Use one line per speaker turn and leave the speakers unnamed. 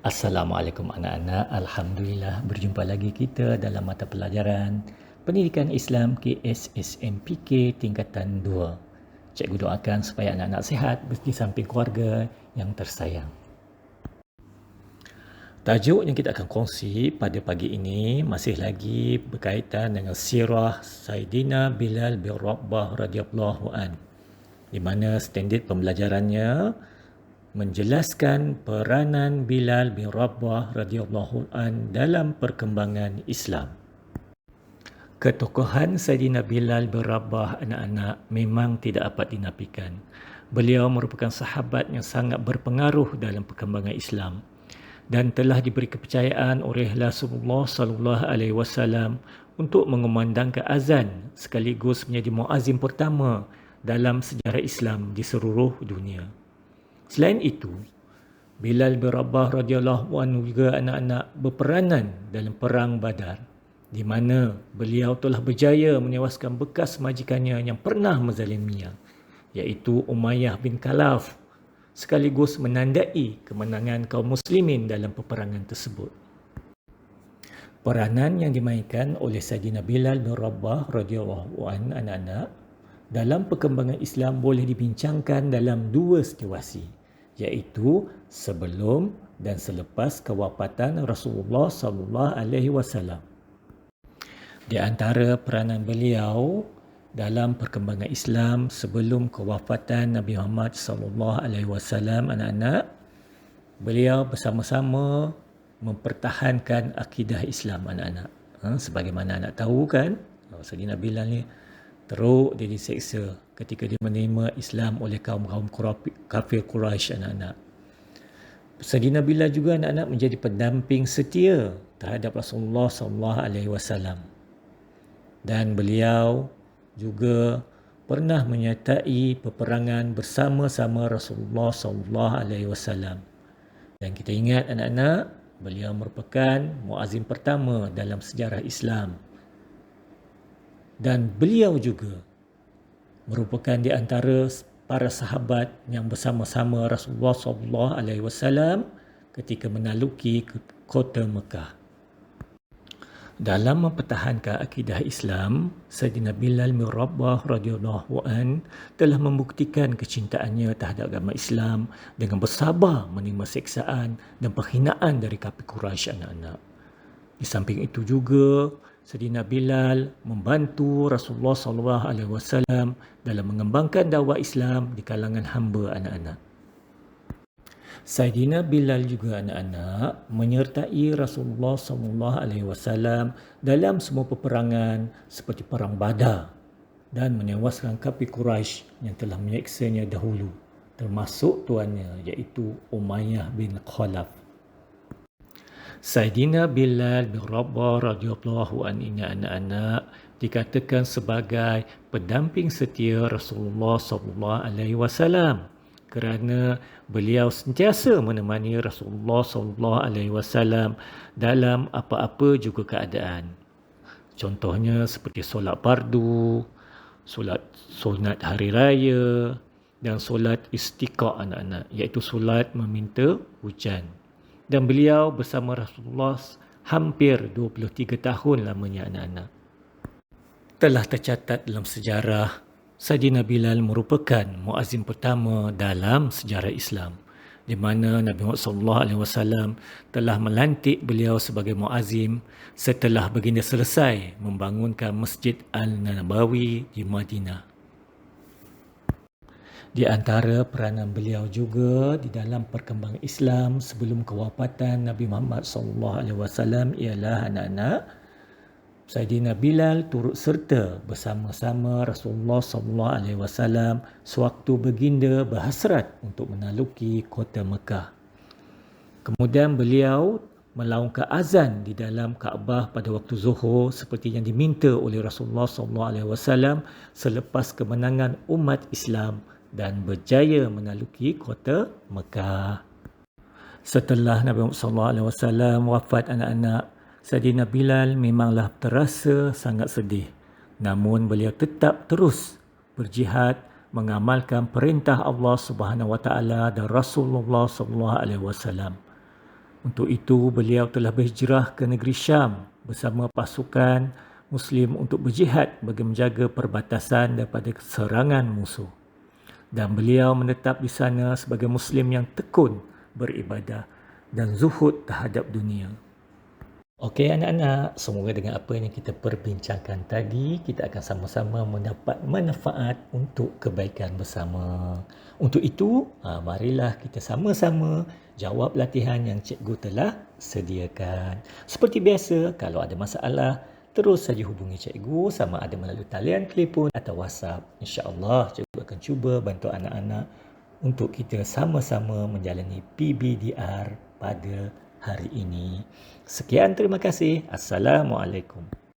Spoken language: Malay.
Assalamualaikum anak-anak. Alhamdulillah berjumpa lagi kita dalam mata pelajaran Pendidikan Islam KSSMPK tingkatan 2. Cikgu doakan supaya anak-anak sihat di samping keluarga yang tersayang. Tajuk yang kita akan kongsi pada pagi ini masih lagi berkaitan dengan sirah Saidina Bilal bin Rabah radhiyallahu an, di mana standard pembelajarannya menjelaskan peranan Bilal bin Rabah radhiyallahu an dalam perkembangan Islam. Ketokohan Saidina Bilal bin Rabah anak-anak memang tidak dapat dinafikan. Beliau merupakan sahabat yang sangat berpengaruh dalam perkembangan Islam dan telah diberi kepercayaan oleh Rasulullah sallallahu alaihi wasallam untuk mengumandangkan azan sekaligus menjadi muazzin pertama dalam sejarah Islam di seluruh dunia. Selain itu, Bilal bin Rabah radhiyallahu anhu juga anak-anak berperanan dalam perang Badar, di mana beliau telah berjaya menewaskan bekas majikannya yang pernah menzaliminya, iaitu Umayyah bin Khalaf, sekaligus menandai kemenangan kaum muslimin dalam peperangan tersebut. Peranan yang dimainkan oleh Saidina Bilal bin Rabah radhiyallahu an anak-anak dalam perkembangan Islam boleh dibincangkan dalam dua situasi, iaitu sebelum dan selepas kewafatan Rasulullah sallallahu alaihi wasallam. Di antara peranan beliau dalam perkembangan Islam sebelum kewafatan Nabi Muhammad sallallahu alaihi wasallam anak-anak, beliau bersama-sama mempertahankan akidah Islam anak-anak. Sebagaimana anak tahu kan, Saidina Bilal ni teruk dia diseksa ketika dia menerima Islam oleh kaum-kaum kafir Quraisy anak-anak. Saidina Bilal juga anak-anak menjadi pendamping setia terhadap Rasulullah sallallahu alaihi wasallam. Dan beliau juga pernah menyertai peperangan bersama-sama Rasulullah sallallahu alaihi wasallam. Dan kita ingat anak-anak, beliau merupakan muazzin pertama dalam sejarah Islam. Dan beliau juga merupakan di antara para sahabat yang bersama-sama Rasulullah sallallahu alaihi wasallam ketika menaluki kota Mekah. Dalam mempertahankan akidah Islam, Saidina Bilal bin Rabah radhiyallahu an telah membuktikan kecintaannya terhadap agama Islam dengan bersabar menerima seksaan dan penghinaan dari kafir Quraisy anak-anak. Di samping itu juga, Saidina Bilal membantu Rasulullah sallallahu alaihi wasallam dalam mengembangkan dakwah Islam di kalangan hamba anak-anak. Saidina Bilal juga anak-anak menyertai Rasulullah sallallahu alaihi wasallam dalam semua peperangan seperti perang Badar dan menewaskan kafir Quraisy yang telah menyeksanya dahulu, termasuk tuannya iaitu Umayyah bin Khalaf. Saidina Bilal bin Rabah radhiyallahu anhu ini anak-anak dikatakan sebagai pendamping setia Rasulullah sallallahu alaihi wasallam kerana beliau sentiasa menemani Rasulullah sallallahu alaihi wasallam dalam apa-apa juga keadaan. Contohnya seperti solat fardu, solat hari raya dan solat istiqa anak-anak, iaitu solat meminta hujan. Dan beliau bersama Rasulullah hampir 23 tahun lamanya anak-anak. Telah tercatat dalam sejarah, Saidina Bilal merupakan muazzin pertama dalam sejarah Islam, di mana Nabi Muhammad sallallahu alaihi wasallam telah melantik beliau sebagai muazzin setelah baginda selesai membangunkan Masjid Al-Nabawi di Madinah. Di antara peranan beliau juga di dalam perkembangan Islam sebelum kewafatan Nabi Muhammad sallallahu alaihi wasallam ialah anak-anak, Saidina Bilal turut serta bersama-sama Rasulullah sallallahu alaihi wasallam sewaktu baginda berhasrat untuk menaluki kota Mekah. Kemudian beliau melaungkan azan di dalam Kaabah pada waktu Zuhur seperti yang diminta oleh Rasulullah sallallahu alaihi wasallam selepas kemenangan umat Islam dan berjaya menaluki kota Mekah. Setelah Nabi Muhammad sallallahu alaihi wasallam wafat anak-anak, Saidina Bilal memanglah terasa sangat sedih. Namun beliau tetap terus berjihad mengamalkan perintah Allah Subhanahu Wa Taala dan Rasulullah sallallahu alaihi wasallam. Untuk itu, beliau telah berhijrah ke negeri Syam bersama pasukan Muslim untuk berjihad bagi menjaga perbatasan daripada serangan musuh. Dan beliau menetap di sana sebagai Muslim yang tekun beribadah dan zuhud terhadap dunia. Okey anak-anak, semoga dengan apa yang kita perbincangkan tadi, kita akan sama-sama mendapat manfaat untuk kebaikan bersama. Untuk itu, marilah kita sama-sama jawab latihan yang cikgu telah sediakan. Seperti biasa, kalau ada masalah, terus saja hubungi cikgu sama ada melalui talian telefon atau WhatsApp. InsyaAllah, cikgu akan cuba bantu anak-anak untuk kita sama-sama menjalani PBDR pada hari ini. Sekian, terima kasih. Assalamualaikum.